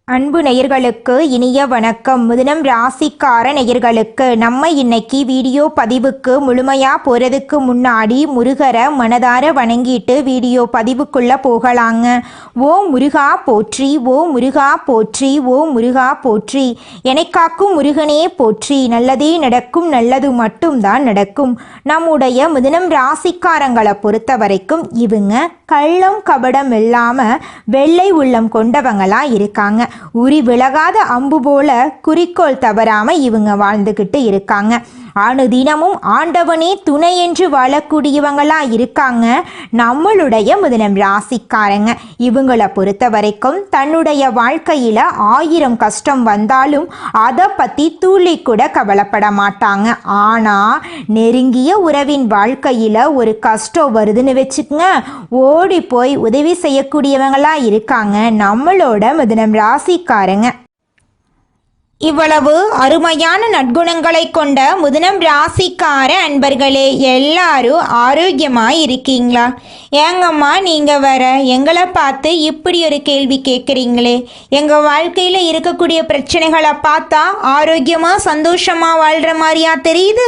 அன்பு நேயர்களுக்கு இனிய வணக்கம். மிதுனம் ராசிக்கார நேயர்களுக்கு நம்ம இன்னைக்கு வீடியோ பதிவுக்கு முழுமையாக போகிறதுக்கு முன்னாடி முருகரை மனதார வணங்கிட்டு வீடியோ பதிவுக்குள்ளே போகலாங்க. ஓ முருகா போற்றி, ஓ முருகா போற்றி, ஓ முருகா போற்றி, எனக்காக்கும் முருகனே போற்றி. நல்லதே நடக்கும், நல்லது மட்டும்தான் நடக்கும். நம்முடைய மிதுனம் ராசிக்காரங்களை பொறுத்த வரைக்கும் இவங்க கள்ளம் கபடம் இல்லாமல் வெள்ளை உள்ளம் கொண்டவங்களா இருக்காங்க. உரி விலகாத அம்பு போல குறிக்கோள் தவறாம இவங்க வாழ்ந்துக்கிட்டு இருக்காங்க. அனுதினமும் ஆண்டவனே துணை என்று வாழக்கூடியவங்களா இருக்காங்க நம்மளுடைய மிதுனம் ராசிக்காரங்க. இவங்களை பொறுத்த வரைக்கும் தன்னுடைய வாழ்க்கையில 1000 கஷ்டம் வந்தாலும் அதை பத்தி துளி கூட கவலைப்பட மாட்டாங்க. ஆனா நெருங்கிய உறவின் வாழ்க்கையில ஒரு கஷ்டம் வருதுன்னு வச்சுக்கங்க, ஓடி போய் உதவி செய்யக்கூடியவங்களா இருக்காங்க நம்மளோட மிதுனம் ராசிக்காரங்க. இவ்வளவு அருமையான நற்குணங்களை கொண்ட மிதுனம் ராசிக்கார அன்பர்களே, எல்லாரும் ஆரோக்கியமாக இருக்கீங்களா? ஏங்கம்மா நீங்கள் வர எங்களை பார்த்து இப்படி ஒரு கேள்வி கேட்குறீங்களே? எங்கள் வாழ்க்கையில் இருக்கக்கூடிய பிரச்சனைகளை பார்த்தா ஆரோக்கியமாக சந்தோஷமாக வாழ்கிற மாதிரியா தெரியுது.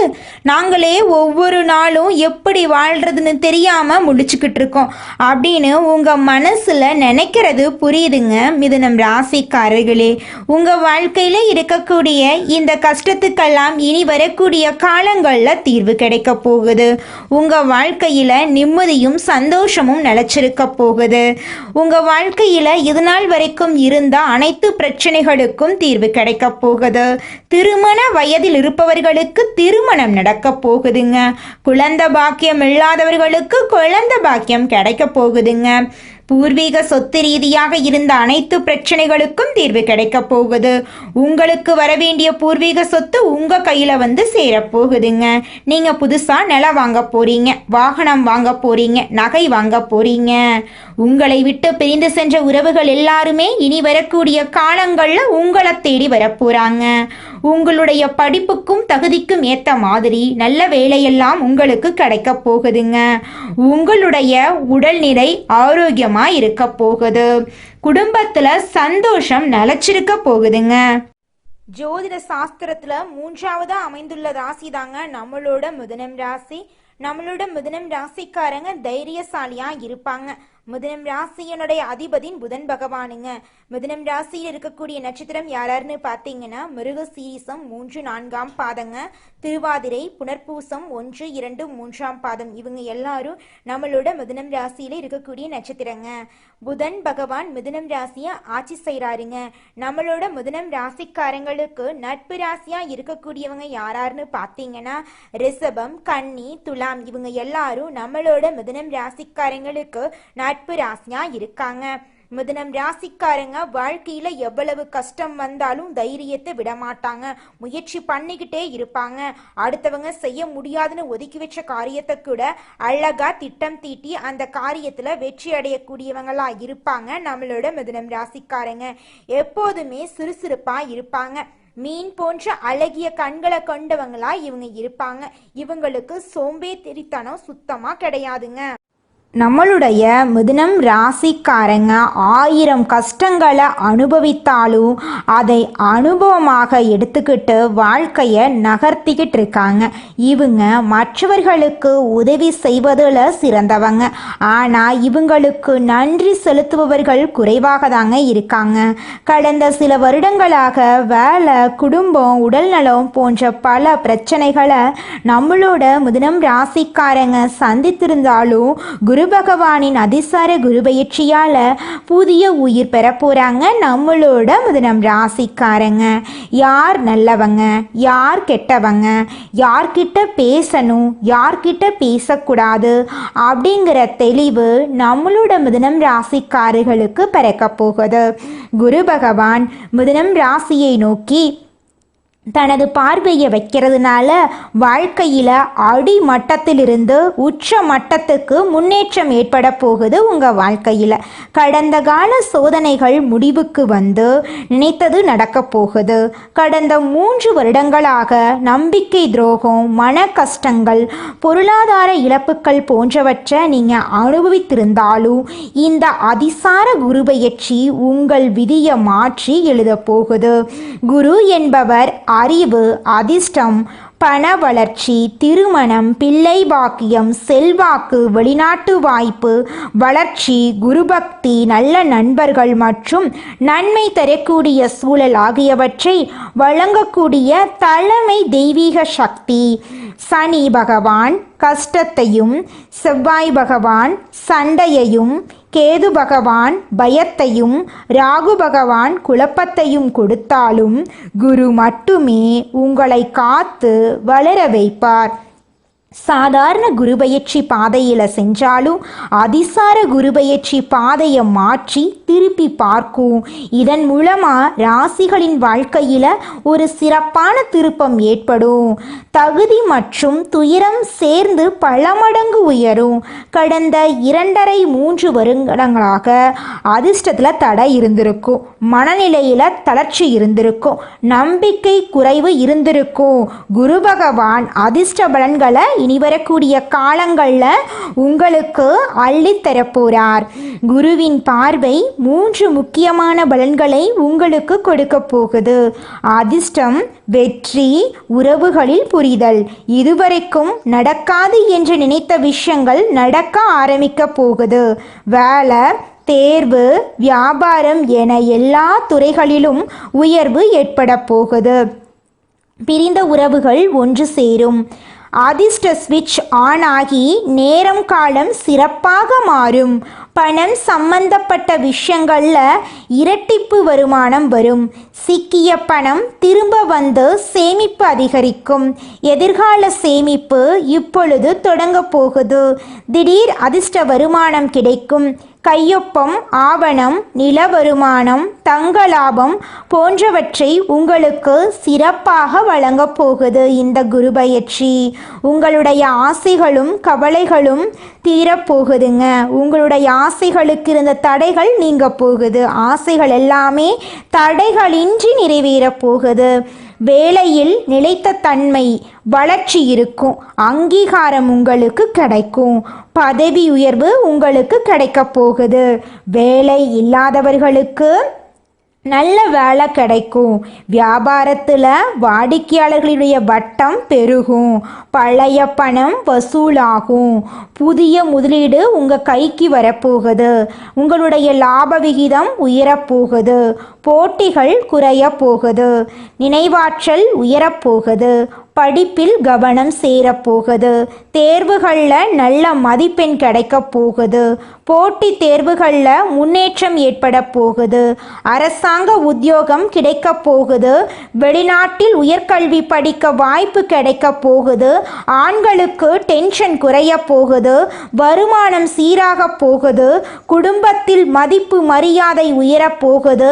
நாங்களே ஒவ்வொரு நாளும் எப்படி வாழ்கிறதுன்னு தெரியாமல் முடிச்சுக்கிட்டு இருக்கோம் அப்படின்னு உங்கள் மனசில் நினைக்கிறது புரியுதுங்க மிதுனம் ராசிக்காரர்களே. உங்கள் வாழ்க்கையில் இருக்கக்கூடிய இந்த கஷ்டத்துக்கெல்லாம் இனி வரக்கூடிய காலங்களில் தீர்வு கிடைக்க போகுது. உங்கள் வாழ்க்கையில் நிம்மதியும் சந்தோஷமும் நிலச்சிருக்க போகுது. உங்கள் வாழ்க்கையில் இதுநாள் வரைக்கும் இருந்த அனைத்து பிரச்சனைகளுக்கும் தீர்வு கிடைக்க போகுது. திருமண வயதில் இருப்பவர்களுக்கு திருமணம் நடக்க போகுதுங்க. குழந்தை பாக்கியம் இல்லாதவர்களுக்கு குழந்தை பாக்கியம் கிடைக்க போகுதுங்க. பூர்வீக சொத்து ரீதியாக இருந்த அனைத்து பிரச்சனைகளுக்கும் தீர்வு கிடைக்க போகுது. உங்களுக்கு வரவேண்டிய பூர்வீக சொத்து உங்க கையில வந்து சேரப்போகுதுங்க. நீங்க புதுசா நிலம் வாங்க போறீங்க, வாகனம் வாங்க போறீங்க, நகை வாங்க போறீங்க. உங்களை விட்டு பிரிந்து சென்ற உறவுகள் எல்லாருமே இனி வரக்கூடிய காலங்கள்ல உங்களை தேடி வரப்போறாங்க. உங்களுடைய படிப்புக்கும் தகுதிக்கும் ஏற்ற மாதிரி நல்ல வேலையெல்லாம் உங்களுக்கு கிடைக்க போகுதுங்க. உங்களுடைய உடல்நிலை ஆரோக்கியமா இருக்க போகுது. குடும்பத்துல சந்தோஷம் நிலைச்சிருக்க போகுதுங்க. ஜோதிட சாஸ்திரத்துல 3ஆவதா அமைந்துள்ள ராசி தாங்க நம்மளோட மிதுனம் ராசி. நம்மளோட மிதுனம் ராசிக்காரங்க தைரியசாலியா இருப்பாங்க. மிதுனம் ராசியனுடைய அதிபதியின் புதன் பகவானுங்க. மிதுனம் ராசியில் இருக்கக்கூடிய நட்சத்திரம் யாராருன்னு பார்த்தீங்கன்னா மிருகசீரிசம் 3, 4ஆம் பாதங்க, திருவாதிரை, புனர்பூசம் 1, 2, 3ஆம் பாதம். இவங்க எல்லாரும் நம்மளோட மிதுனம் ராசியில இருக்கக்கூடிய நட்சத்திரங்க. புதன் பகவான் மிதுனம் ராசியை ஆட்சி செய்கிறாருங்க. நம்மளோட மிதுனம் ராசிக்காரங்களுக்கு நட்பு ராசியா இருக்கக்கூடியவங்க யாராருன்னு பார்த்தீங்கன்னா ரிஷபம், கன்னி, துலாம். இவங்க எல்லாரும் நம்மளோட மிதுனம் ராசிக்காரங்களுக்கு நட்பு ராசியா இருக்காங்க. மிதுனம் ராசிக்காரங்க வாழ்க்கையில எவ்வளவு கஷ்டம் வந்தாலும் தைரியத்தை விட மாட்டாங்க. முயற்சி பண்ணிக்கிட்டே இருப்பாங்க. அடுத்தவங்க செய்ய முடியாதுன்னு ஒதுக்கி வச்ச காரியத்தை கூட அழகா திட்டம் தீட்டி அந்த காரியத்துல வெற்றி அடையக்கூடியவங்களா இருப்பாங்க நம்மளோட மிதுனம் ராசிக்காரங்க. எப்போதுமே சுறுசுறுப்பா இருப்பாங்க. மீன் போன்ற அழகிய கண்களை கொண்டவங்களா இவங்க இருப்பாங்க. இவங்களுக்கு சோம்பேறித்தனம் சுத்தமா கிடையாதுங்க. நம்மளுடைய மிதுனம் ராசிக்காரங்க 1000 கஷ்டங்களை அனுபவித்தாலும் அதை அனுபவமாக எடுத்துக்கிட்டு வாழ்க்கையை நகர்த்திக்கிட்டு இருக்காங்க. இவங்க மற்றவர்களுக்கு உதவி செய்வதில் சிறந்தவங்க. ஆனால் இவங்களுக்கு நன்றி செலுத்துபவர்கள் குறைவாக தாங்க இருக்காங்க. கடந்த சில வருடங்களாக வேலை, குடும்பம், உடல்நலம் போன்ற பல பிரச்சனைகளை நம்மளோட மிதுனம் ராசிக்காரங்க சந்தித்திருந்தாலும் குரு பகவானின் அதிசார குரு பயிற்சியால புதிய உயிர் பெற போறாங்க நம்மளோட மிதுனம் ராசிக்காரங்க. யார் நல்லவங்க, யார் கெட்டவங்க, யார்கிட்ட பேசணும், யார்கிட்ட பேசக்கூடாது அப்படிங்கிற தெளிவு நம்மளோட மிதுனம் ராசிக்காரர்களுக்கு பிறக்க போகுது. குரு பகவான் மிதுனம் ராசியை நோக்கி தனது பார்வையை வைக்கிறதுனால வாழ்க்கையில் அடிமட்டத்திலிருந்து உச்ச மட்டத்துக்கு முன்னேற்றம் ஏற்பட போகுது. உங்கள் வாழ்க்கையில் கடந்த கால சோதனைகள் முடிவுக்கு வந்து நினைத்தது நடக்க போகுது. கடந்த 3 வருடங்களாக நம்பிக்கை துரோகம், மன கஷ்டங்கள், பொருளாதார இழப்புகள் போன்றவற்றை நீங்கள் அனுபவித்திருந்தாலும் இந்த அதிசார குரு பெயர்ச்சி உங்கள் விதியை மாற்றி எழுத போகுது. குரு என்பவர் அறிவு, அதிர்ஷ்டம், பண வளர்ச்சி, திருமணம், பிள்ளை பாக்கியம், செல்வாக்கு, வெளிநாட்டு வாய்ப்பு, வளர்ச்சி, குருபக்தி, நல்ல நண்பர்கள் மற்றும் நன்மை தரக்கூடிய சூழல் ஆகியவற்றை வழங்கக்கூடிய தலைமை தெய்வீக சக்தி. சனி பகவான் கஷ்டத்தையும், செவ்வாய் பகவான் சண்டையையும், கேது பகவான் பயத்தையும், ராகு பகவான் குழப்பத்தையும் கொடுத்தாலும் குரு மட்டுமே உங்களை காத்து வளர வைப்பார். சாதாரண குருபெயர்ச்சி பாதையில் சென்றாலும் அதிசார குருபெயர்ச்சி பாதையை மாற்றி திருப்பி பார்க்கும். இதன் மூலமாக ராசிகளின் வாழ்க்கையில் ஒரு சிறப்பான திருப்பம் ஏற்படும். தகுதி மற்றும் துயரம் சேர்ந்து பல மடங்கு உயரும். கடந்த 2.5-3 வருடங்களாக அதிர்ஷ்டத்தில் தடை இருந்திருக்கும், மனநிலையில் தளர்ச்சி இருந்திருக்கும், நம்பிக்கை குறைவு இருந்திருக்கும். குரு பகவான் அதிர்ஷ்ட பலன்களை இனி வரக்கூடிய காலங்களில் உங்களுக்கு அள்ளித்தரப்போறார். குருவின் பார்வை 3 முக்கியமான பலன்களை உங்களுக்கு கொடுக்க போகுது. அதிர்ஷ்டம், வெற்றி, உறவுகளில் புரிதல். இதுவரைக்கும் நடக்காது என்று நினைத்த விஷயங்கள் நடக்க ஆரம்பிக்க போகுது. வேலை, தேர்வு, வியாபாரம் என எல்லா துறைகளிலும் உயர்வு ஏற்பட போகுது. பிரிந்த உறவுகள் ஒன்று சேரும். அதிர்ஷ்ட ஸ்விட்ச் ஆன் ஆகி நேரம் காலம் சிறப்பாக மாறும். பணம் சம்பந்தப்பட்ட விஷயங்களில் இரட்டிப்பு வருமானம் வரும். சிக்கிய பணம் திரும்ப வந்து சேமிப்பு அதிகரிக்கும். எதிர்கால சேமிப்பு இப்பொழுது தொடங்க போகுது. திடீர் அதிர்ஷ்ட வருமானம் கிடைக்கும். கையொப்பம், ஆவணம், நில வருமானம், தங்க லாபம் போன்றவற்றை உங்களுக்கு சிறப்பாக வழங்கப் போகுது இந்த குரு பெயர்ச்சி. உங்களுடைய ஆசைகளும் கவலைகளும் தீரப்போகுதுங்க. உங்களுடைய ஆசைகளுக்கு இருந்த தடைகள் நீங்க போகுது. ஆசைகள் எல்லாமே தடைகளின்றி நிறைவேறப் போகுது. வேலையில் நிலைத்த தன்மை, வளர்ச்சி இருக்கும். அங்கீகாரம் உங்களுக்கு கிடைக்கும். பதவி உயர்வு உங்களுக்கு கிடைக்க போகுது. வேலை இல்லாதவர்களுக்கு நல்ல வேலை கிடைக்கும். வியாபாரத்தில் வாடிக்கையாளர்களுடைய வட்டம் பெருகும். பழைய பணம் வசூலாகும். புதிய முதலீடு உங்கள் கைக்கு வரப்போகுது. உங்களுடைய லாப விகிதம் உயரப்போகுது. போட்டிகள் குறைய போகுது. நினைவாற்றல் உயரப்போகுது. படிப்பில் கவனம் சேரப்போகுது. தேர்வுகளில் நல்ல மதிப்பெண் கிடைக்க போகுது. போட்டி தேர்வுகளில் முன்னேற்றம் ஏற்பட போகுது. அரசாங்க உத்தியோகம் கிடைக்க போகுது. வெளிநாட்டில் உயர்கல்வி படிக்க வாய்ப்பு கிடைக்க போகுது. ஆண்களுக்கு டென்ஷன் குறைய போகுது. வருமானம் சீராக போகுது. குடும்பத்தில் மதிப்பு மரியாதை உயரப்போகுது.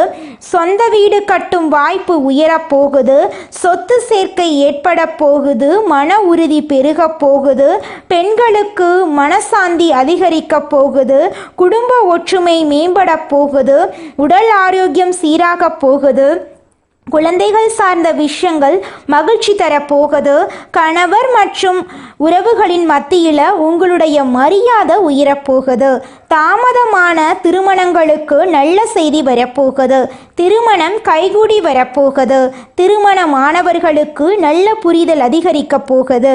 சொந்த வீடு கட்டும் வாய்ப்பு உயரப்போகுது. சொத்து சேர்க்கை ஏற்பட போகுது. மன உறுதி பெருக போகுது. பெண்களுக்கு மனசாந்தி அதிகரிக்க போகுது. குடும்ப ஒற்றுமை மேம்பட போகுது. உடல் ஆரோக்கியம் சீராக போகுது. குழந்தைகள் சார்ந்த விஷயங்கள் மகிழ்ச்சி தரப்போகுது. கணவர் மற்றும் உறவுகளின் மத்தியில் உங்களுடைய மரியாதை உயரப்போகுது. தாமதமான திருமணங்களுக்கு நல்ல செய்தி வரப்போகுது. திருமணம் கைகூடி வரப்போகுது. திருமணமானவர்களுக்கு நல்ல புரிதல் அதிகரிக்க போகுது.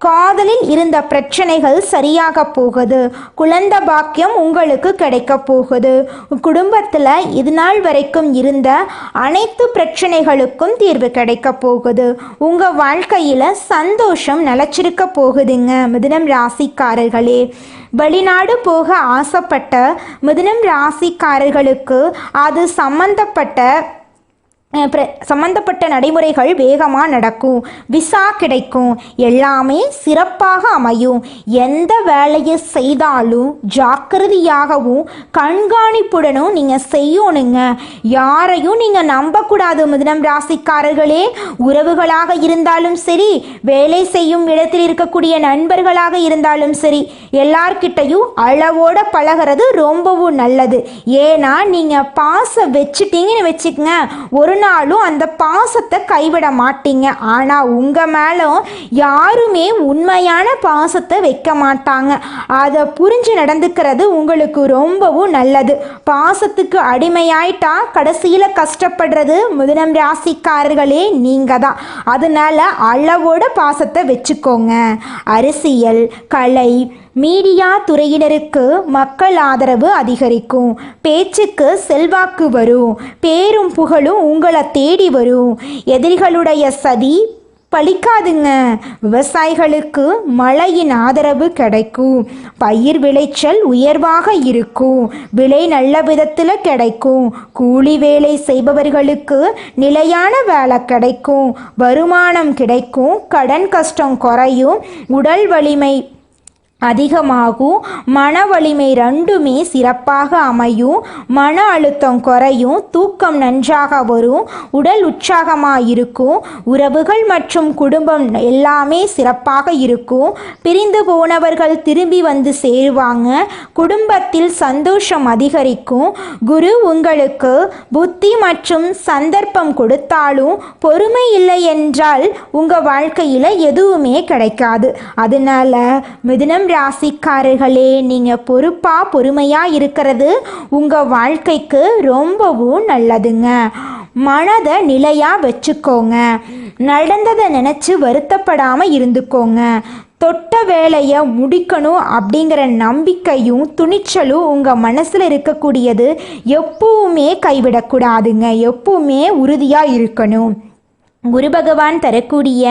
காதலில் இருந்த பிரச்சனைகள் சரியாக போகுது. குழந்தை பாக்கியம் உங்களுக்கு கிடைக்க போகுது. குடும்பத்தில் இதுநாள் வரைக்கும் இருந்த அனைத்து பிரச்சனைகளுக்கும் தீர்வு கிடைக்க போகுது. உங்கள் வாழ்க்கையில் சந்தோஷம் நிலச்சிருக்க போகுதுங்க. மிதுனம் ராசிக்காரர்களே, வெளிநாடு போக ஆசைப்பட்ட மிதுனம் ராசிக்காரர்களுக்கு அது சம்பந்தப்பட்ட சம்பந்தப்பட்ட நடைமுறைகள் வேகமாக நடக்கும், விசா கிடைக்கும், எல்லாமே சிறப்பாக அமையும். எந்த வேலையை செய்தாலும் ஜாக்கிரதையாகவும் கண்காணிப்புடனும் நீங்கள் செய்யணுங்க. யாரையும் நீங்கள் நம்பக்கூடாது மிதுனம் ராசிக்காரர்களே. உறவுகளாக இருந்தாலும் சரி, வேலை செய்யும் இடத்தில் இருக்கக்கூடிய நண்பர்களாக இருந்தாலும் சரி, எல்லார்கிட்டையும் அளவோட பழகிறது ரொம்பவும் நல்லது. ஏன்னா நீங்கள் பாசம் வச்சுட்டீங்கன்னு வச்சுக்கங்க, ஒரு நாளும் அந்த பாசத்தை கைவிட மாட்டீங்க. ஆனால் உங்கள் மேலும் யாருமே உண்மையான பாசத்தை வைக்க மாட்டாங்க. அதை புரிஞ்சு நடந்துக்கிறது உங்களுக்கு ரொம்பவும் நல்லது. பாசத்துக்கு அடிமையாயிட்டா கடைசியில் கஷ்டப்படுறது மிதுனம் ராசிக்காரர்களே நீங்கள் தான். அதனால அளவோட பாசத்தை வச்சுக்கோங்க. அரசியல், கலை, மீடியா துறையினருக்கு மக்கள் ஆதரவு அதிகரிக்கும். பேச்சுக்கு செல்வாக்கு வரும். பேரும் புகழும் உங்களை தேடி வரும். எதிரிகளுடைய சதி பலிக்காதுங்க. விவசாயிகளுக்கு மழையின் ஆதரவு கிடைக்கும். பயிர் விளைச்சல் உயர்வாக இருக்கும். விலை நல்ல விதத்தில் கிடைக்கும். கூலி வேலை செய்பவர்களுக்கு நிலையான வேலை கிடைக்கும். வருமானம் கிடைக்கும். கடன் கஷ்டம் குறையும். உடல் வலிமை அதிகமாகும். மன வலிமை ரெண்டுமே சிறப்பாக அமையும். மன அழுத்தம் குறையும். தூக்கம் நன்றாக வரும். உடல் உற்சாகமாக இருக்கும். உறவுகள் மற்றும் குடும்பம் எல்லாமே சிறப்பாக இருக்கும். பிரிந்து போனவர்கள் திரும்பி வந்து சேருவாங்க. குடும்பத்தில் சந்தோஷம் அதிகரிக்கும். குரு உங்களுக்கு புத்தி மற்றும் சந்தர்ப்பம் கொடுத்தாலும் பொறுமை இல்லை என்றால் உங்கள் வாழ்க்கையில் எதுவுமே கிடைக்காது. அதனால மிதுனம் ராசிக்காரர்களே, நீங்கள் பொறுமையாக இருக்கிறது உங்கள் வாழ்க்கைக்கு ரொம்பவும் நல்லதுங்க. மனதை நிலையாக வச்சுக்கோங்க. நடந்ததை நினச்சி வருத்தப்படாமல் இருந்துக்கோங்க. தொட்ட வேலையை முடிக்கணும் அப்படிங்கிற நம்பிக்கையும் துணிச்சலும் உங்கள் மனசில் இருக்கக்கூடியது எப்பவுமே கைவிடக்கூடாதுங்க. எப்பவுமே உறுதியாக இருக்கணும். குரு பகவான் தரக்கூடிய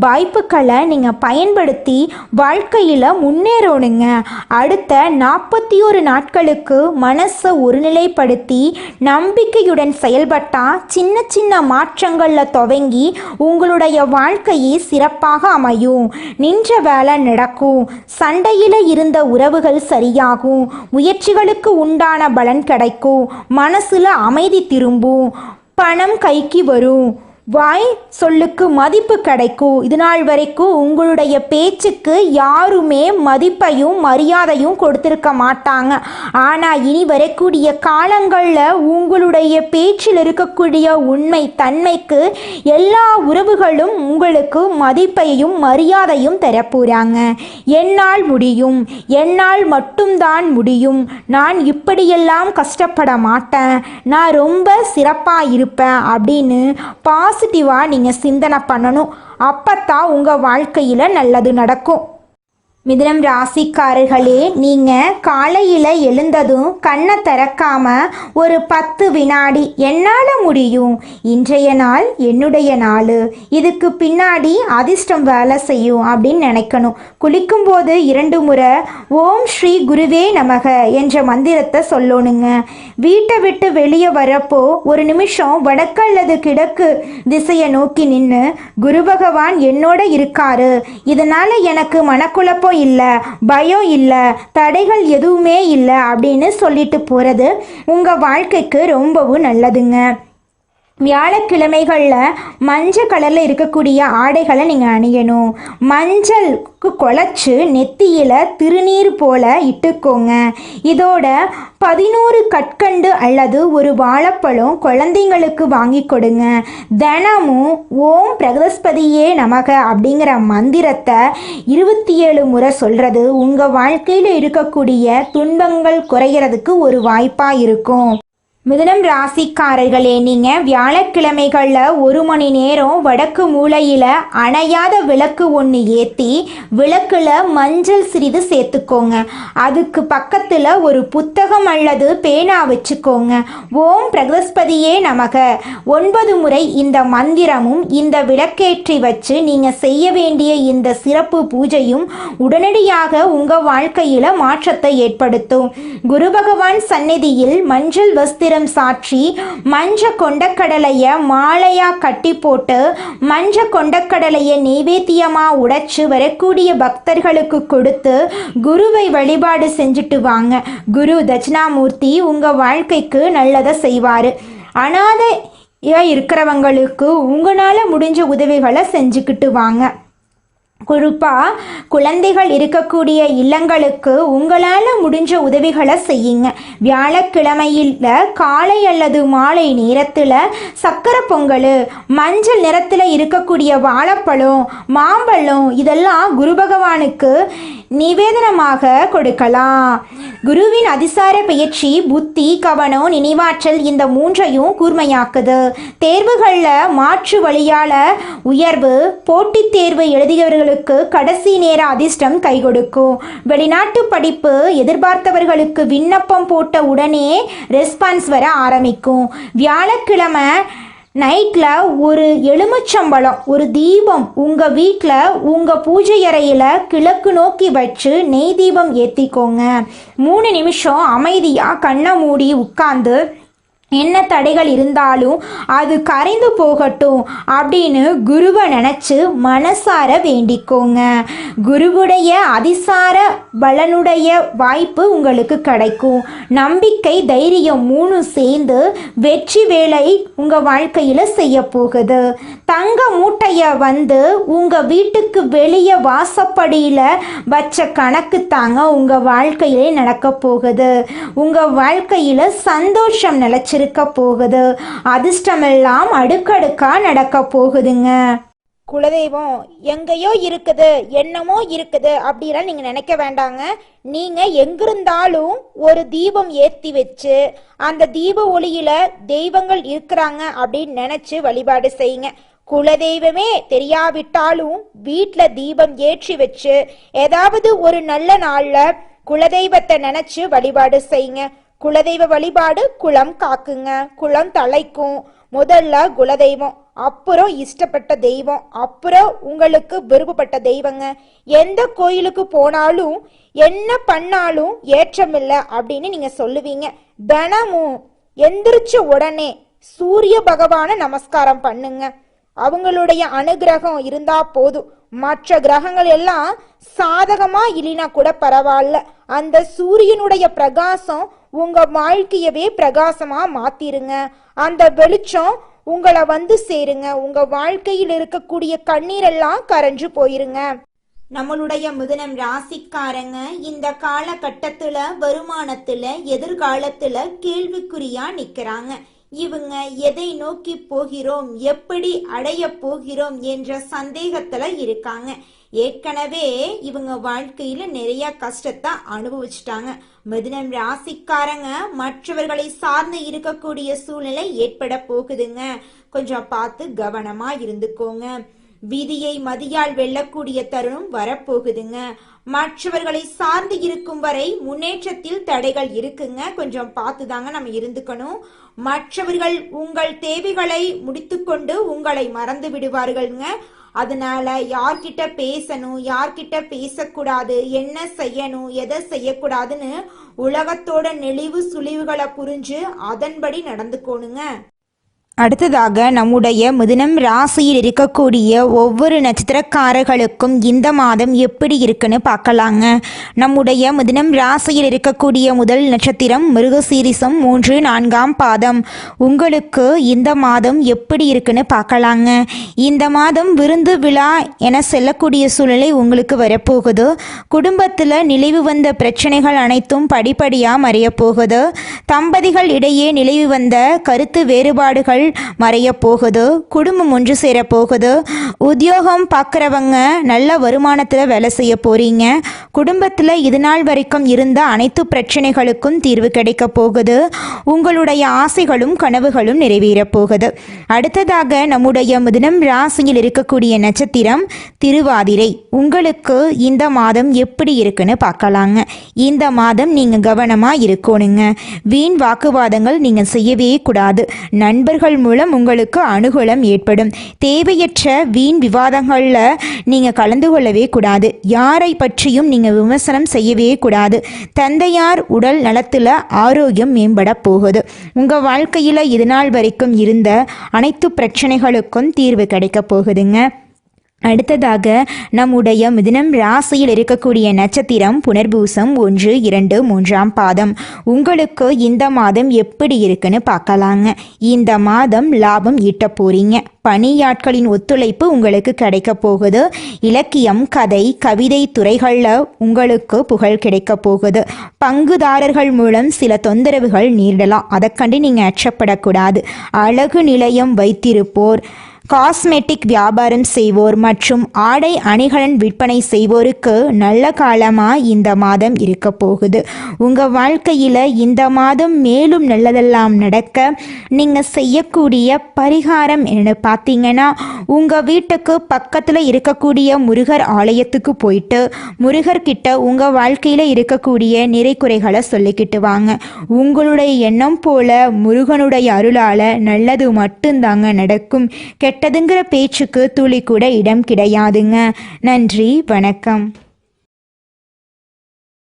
வாய்ப்புகளை நீங்கள் பயன்படுத்தி வாழ்க்கையில் முன்னேறணுங்க. அடுத்த 41 நாட்களுக்கு மனசை ஒருநிலைப்படுத்தி நம்பிக்கையுடன் செயல்பட்டால் சின்ன சின்ன மாற்றங்களில் துவங்கி உங்களுடைய வாழ்க்கையை சிறப்பாக அமையும். நின்ற வேலை நடக்கும். சண்டையில் இருந்த உறவுகள் சரியாகும். முயற்சிகளுக்கு உண்டான பலன் கிடைக்கும். மனசில் அமைதி திரும்பும். பணம் கைக்கு வரும். வாய் சொல்லுக்கு மதிப்பு கிடைக்கும். இது நாள் வரைக்கும் உங்களுடைய பேச்சுக்கு யாருமே மதிப்பையும் மரியாதையும் கொடுத்திருக்க மாட்டாங்க. ஆனால் இனி வரக்கூடிய காலங்களில் உங்களுடைய பேச்சில் இருக்கக்கூடிய உண்மை தன்மைக்கு எல்லா உறவுகளும் உங்களுக்கு மதிப்பையும் மரியாதையும் தரப்போகிறாங்க. என்னால் முடியும், என்னால் மட்டும்தான் முடியும், நான் இப்படியெல்லாம் கஷ்டப்பட மாட்டேன், நான் ரொம்ப சிறப்பாக இருப்பேன் அப்படின்னு பாசிட்டிவாக நீங்கள் சிந்தனை பண்ணணும். அப்பத்தான் உங்கள் வாழ்க்கையில் நல்லது நடக்கும். மிதுனம் ராசிக்காரர்களே, நீங்கள் காலையில் எழுந்ததும் கண்ணை திறக்காமல் ஒரு 10 வினாடி என்னால் முடியும், இன்றைய நாள் என்னுடைய நாள், இதுக்கு பின்னாடி அதிர்ஷ்டம் வேலை செய்யும் அப்படின்னு நினைக்கணும். குளிக்கும்போது 2 முறை ஓம் ஸ்ரீ குருவே நமக என்ற மந்திரத்தை சொல்லணுங்க. வீட்டை விட்டு வெளியே வரப்போ ஒரு நிமிஷம் வடக்கு அல்லது கிழக்கு திசையை நோக்கி நின்று குரு பகவான் என்னோட இருக்காரு, இதனால் எனக்கு மனக்குழப்பம் இல்லை, பயம் இல்லை, தடைகள் எதுவுமே இல்லை அப்படின்னு சொல்லிட்டு போகிறது உங்கள் வாழ்க்கைக்கு ரொம்பவும் நல்லதுங்க. வியாழக்கிழமைகளில் மஞ்சள் கலரில் இருக்கக்கூடிய ஆடைகளை நீங்கள் அணியணும். மஞ்சளுக்கு குழச்சி நெத்தியில் திருநீர் போல இட்டுக்கோங்க. இதோட 11 கற்கண்டு அல்லது ஒரு வாழைப்பழம் குழந்தைங்களுக்கு வாங்கி கொடுங்க. தினமும் ஓம் பிரகஸ்பதியே நமக அப்படிங்கிற மந்திரத்தை 27 முறை சொல்கிறது உங்கள் வாழ்க்கையில் இருக்கக்கூடிய துன்பங்கள் குறைகிறதுக்கு ஒரு வாய்ப்பாக இருக்கும். மிதுனம் ராசிக்காரர்களே, நீங்கள் வியாழக்கிழமைகளில் 1 மணி நேரம் வடக்கு மூலையில் அணையாத விளக்கு ஒன்று ஏற்றி விளக்கில் மஞ்சள் சிறிது சேர்த்துக்கோங்க. அதுக்கு பக்கத்தில் ஒரு புத்தகம் அல்லது பேனா வச்சுக்கோங்க. ஓம் பிரகஸ்பதியே நமக 9 முறை இந்த மந்திரமும் இந்த விளக்கேற்றி வச்சு நீங்கள் செய்ய வேண்டிய இந்த சிறப்பு பூஜையும் உடனடியாக உங்கள் வாழ்க்கையில் மாற்றத்தை ஏற்படுத்தும். குரு பகவான் சந்நிதியில் மஞ்சள் வஸ்திர திருநீலம் சாற்றி மஞ்ச கொண்டக்கடலையை மாலையாக கட்டி போட்டு மஞ்ச கொண்டக்கடலையை நெய்வேத்தியமாக உடைச்சு வரக்கூடிய பக்தர்களுக்கு கொடுத்து குருவை வழிபாடு செஞ்சுட்டு வாங்க. குரு தட்சிணாமூர்த்தி உங்கள் வாழ்க்கைக்கு நல்லதை செய்வார். அனாதையாக இருக்கிறவங்களுக்கு உங்களால் முடிஞ்ச உதவிகளை செஞ்சுக்கிட்டு வாங்க. குறிப்பாக குழந்தைகள் இருக்கக்கூடிய இல்லங்களுக்கு உங்களால் முடிஞ்ச உதவிகளை செய்யுங்க. வியாழக்கிழமையில் காலை அல்லது மாலை நேரத்தில் சக்கரை பொங்கல், மஞ்சள் நிறத்தில் இருக்கக்கூடிய வாழைப்பழம், மாம்பழம் இதெல்லாம் குரு பகவானுக்கு நிவேதனமாக கொடுக்கலாம். குருவின் அதிசார பயிற்சி புத்தி, கவனம், நினைவாற்றல் இந்த மூன்றையும் கூர்மையாக்குது. தேர்வுகளில் மாற்று வழியால் உயர்வு, போட்டித் தேர்வு எழுதியவர்களுக்கு கடைசி நேர அதிர்ஷ்டம் கை கொடுக்கும். வெளிநாட்டு படிப்பு எதிர்பார்த்தவர்களுக்கு விண்ணப்பம் போட்ட உடனே ரெஸ்பான்ஸ் வர ஆரம்பிக்கும். வியாழக்கிழமை நைட்டில் ஒரு எலுமிச்சம்பழம், ஒரு தீபம் உங்கள் வீட்டில் உங்கள் பூஜை அறையில் கிழக்கு நோக்கி வச்சு நெய் தீபம் ஏற்றிக்கோங்க. 3 நிமிஷம் அமைதியாக கண்ணை மூடி உட்கார்ந்து என்ன தடைகள் இருந்தாலும் அது கரைந்து போகட்டும் அப்படின்னு குருவை நினச்சி மனசார வேண்டிக்கோங்க. குருவுடைய அதிசார பலனுடைய வாய்ப்பு உங்களுக்கு கிடைக்கும். நம்பிக்கை, தைரியம் 3 சேர்ந்து வெற்றி வேலை உங்கள் வாழ்க்கையில் செய்ய போகுது. தங்க மூட்டையை உங்கள் வீட்டுக்கு வெளியே வாசப்படியில் வச்ச கணக்கு தாங்க உங்கள் வாழ்க்கையிலே நடக்க போகுது. உங்கள் வாழ்க்கையில் சந்தோஷம் நிலச்சிருக்க போகுது. அதிர்ஷ்டமெல்லாம் அடுக்கடுக்காக நடக்க போகுதுங்க. குலதெய்வம் எங்கேயோ இருக்குது, என்னமோ இருக்குது அப்படிலாம் நீங்கள் நினைக்க வேண்டாங்க. நீங்கள் எங்கிருந்தாலும் ஒரு தீபம் ஏற்றி வச்சு அந்த தீப ஒளியில் தெய்வங்கள் இருக்கிறாங்க அப்படின்னு நினச்சி வழிபாடு செய்யுங்க. குலதெய்வமே தெரியாவிட்டாலும் வீட்டில் தீபம் ஏற்றி வச்சு ஏதாவது ஒரு நல்ல நாளில் குலதெய்வத்தை நினச்சி வழிபாடு செய்யுங்க. குலதெய்வ வழிபாடு குலம் காக்குங்க, குலம் தலைக்கும். முதல்ல குலதெய்வம், அப்புறம் இஷ்டப்பட்ட தெய்வம், அப்புறம் உங்களுக்கு விருப்பப்பட்ட தெய்வங்க. எந்த கோயிலுக்கு போனாலும் என்ன பண்ணாலும் ஏற்றமில்லை அப்படின்னு நீங்க சொல்லுவீங்க. தினமும் எந்திரிச்ச உடனே சூரிய பகவான நமஸ்காரம் பண்ணுங்க. அவங்களுடைய அனுகிரகம் இருந்தா போதும். மற்ற கிரகங்கள் எல்லாம் சாதகமா இல்லைனா கூட பரவாயில்ல, அந்த சூரியனுடைய பிரகாசம் உங்க வாழ்க்கையவே பிரகாசமா மாத்திருங்க. அந்த வெளிச்சம் உங்களை சேருங்க. உங்க வாழ்க்கையில் இருக்கக்கூடிய கண்ணீரெல்லாம் கரைஞ்சு போயிருங்க. நம்மளுடைய மிதுனம் ராசிக்காரங்க இந்த காலகட்டத்துல வருமானத்துல எதிர்காலத்துல கேள்விக்குறியா நிக்கிறாங்க. இவங்க எதை நோக்கி போகிறோம், எப்படி அடைய போகிறோம் என்ற சந்தேகத்துல இருக்காங்க. ஏற்கனவே இவங்க வாழ்க்கையில நிறைய கஷ்டத்தை அனுபவிச்சுட்டாங்க. மிதுனம் ராசிக்காரங்க மற்றவர்களை சார்ந்து இருக்கக்கூடிய சூழ்நிலை ஏற்பட போகுதுங்க. கொஞ்சம் பார்த்து கவனமா இருந்துக்கோங்க. விதியை மதியால் வெல்லக்கூடிய தருணம் வரப்போகுதுங்க. மற்றவர்களை சார்ந்து இருக்கும் வரை முன்னேற்றத்தில் தடைகள் இருக்குங்க. கொஞ்சம் பார்த்து தாங்க நம்ம இருந்துக்கணும். மற்றவர்கள் உங்கள் தேவைகளை முடித்துக்கொண்டு உங்களை மறந்து விடுவார்கள்ங்க. அதனால யார்கிட்ட பேசணும், யார்கிட்ட பேசக்கூடாது, என்ன செய்யணும், எதை செய்யக்கூடாதுன்னு உலகத்தோட நெளிவு சுழிவுகளை புரிஞ்சு அதன்படி நடந்துக்கோணுங்க. அடுத்ததாக நம்முடைய மிதுனம் ராசியில் இருக்கக்கூடிய ஒவ்வொரு நட்சத்திரக்காரர்களுக்கும் இந்த மாதம் எப்படி இருக்குன்னு பார்க்கலாங்க. நம்முடைய மிதுனம் ராசியில் இருக்கக்கூடிய முதல் நட்சத்திரம் மிருகசீரிசம் 3, 4ஆம் பாதம். உங்களுக்கு இந்த மாதம் எப்படி இருக்குன்னு பார்க்கலாங்க. இந்த மாதம் விருந்து விழா என செல்லக்கூடிய சூழ்நிலை உங்களுக்கு வரப்போகுது. குடும்பத்தில் நிலைவு வந்த பிரச்சனைகள் அனைத்தும் படிப்படியாக மறைய போகுது. தம்பதிகள் இடையே நிலைவு வந்த கருத்து வேறுபாடுகள் மறைய போகுது. குடும்பம் ஒன்று சேர போகுது. உத்தியோகம் பார்க்குறவங்க நல்ல வருமானத்தில் வேலை செய்ய போறீங்க. குடும்பத்தில் இது நாள் வரைக்கும் இருந்த அனைத்து பிரச்சனைகளுக்கும் தீர்வு கிடைக்க போகுது. உங்களுடைய ஆசைகளும் கனவுகளும் நிறைவேற போகுது. அடுத்ததாக நம்முடைய மிதுனம் ராசியில் இருக்கக்கூடிய நட்சத்திரம் திருவாதிரை. உங்களுக்கு இந்த மாதம் எப்படி இருக்குன்னு பார்க்கலாங்க. இந்த மாதம் நீங்கள் கவனமாக இருக்கணுங்க. வீண் வாக்குவாதங்கள் நீங்கள் செய்யவே கூடாது. நண்பர்கள் நண்பர்கள் மூலம் உங்களுக்கு அனுகூலம் ஏற்படும். தேவையற்ற வீண் விவாதங்களில் நீங்கள் கலந்து கொள்ளவே கூடாது. யாரை பற்றியும் நீங்கள் விமர்சனம் செய்யவே கூடாது. தந்தையார் உடல் நலத்தில் ஆரோக்கியம் மேம்பட போகுது. உங்கள் வாழ்க்கையில் இதுநாள் வரைக்கும் இருந்த அனைத்து பிரச்சனைகளுக்கும் தீர்வு கிடைக்க போகுதுங்க. அடுத்ததாக நம்முடைய மிதுனம் ராசியில் இருக்கக்கூடிய நட்சத்திரம் புனர்பூசம் 1, 2, 3ஆம் பாதம். உங்களுக்கு இந்த மாதம் எப்படி இருக்குன்னு பார்க்கலாங்க. இந்த மாதம் லாபம் ஈட்ட போறீங்க. பணியாட்களின் ஒத்துழைப்பு உங்களுக்கு கிடைக்க போகுது. இலக்கியம், கதை, கவிதை துறைகளில் உங்களுக்கு புகழ் கிடைக்க போகுது. பங்குதாரர்கள் மூலம் சில தொந்தரவுகள் நேரிடலாம். அதை கண்டு நீங்கள் அச்சப்படக்கூடாது. அழகு நிலையம் வைத்திருப்போர், காஸ்மெட்டிக் வியாபாரம் செய்வோர் மற்றும் ஆடை அணிகலன் விற்பனை செய்வோருக்கு நல்ல காலமாக இந்த மாதம் இருக்க போகுது. உங்கள் வாழ்க்கையில் இந்த மாதம் மேலும் நல்லதெல்லாம் நடக்க நீங்கள் செய்யக்கூடிய பரிகாரம் என்ன பார்த்தீங்கன்னா, உங்கள் வீட்டுக்கு பக்கத்தில் இருக்கக்கூடிய முருகர் ஆலயத்துக்கு போயிட்டு முருகர்கிட்ட உங்கள் வாழ்க்கையில் இருக்கக்கூடிய நிறை குறைகளை சொல்லிக்கிட்டு வாங்க. உங்களுடைய எண்ணம் போல முருகனுடைய அருளால் நல்லது மட்டும்தாங்க நடக்கும். கெட்டதுங்கிற பேச்சுக்கு துளி கூட இடம் கிடையாதுங்க. நன்றி, வணக்கம்.